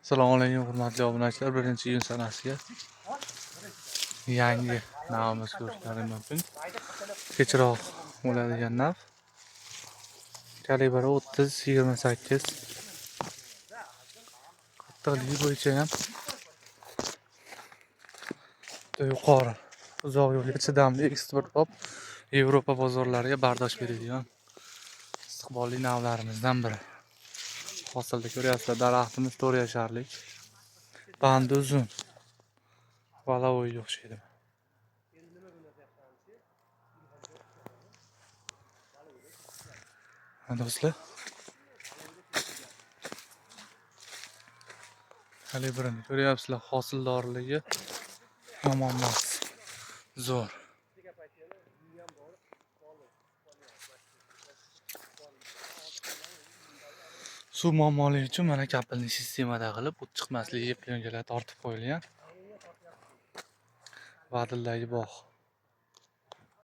Assalomu alaykum hurmatli obunachilar. Birinchi iyun sanasiga yangi navimiz ko'rishlarim mumkin. Kechroq bo'ladigan nav. Kalibri 30-28. Qattiqligi bo'yicha ham yuqori. Uzoq yo'lga chidamli eksportbop Yevropa bozorlariga bardosh beradigan istiqbolli navlarimizdan biri. Hosilda ko'ryapsizlar, daraxtimiz 4 yasharlik. Bandi uzun. Valavoyga o'xshaydi. Do'stlar, kalibrini ko'ryapsizlar, hosildorligi yomon emas, zo'r. Suv muammoligi uchun mana kapilni sistemada qilib o't chiqmasligiga plyonkalar tortib qo'yilgan. Vadildagi bog'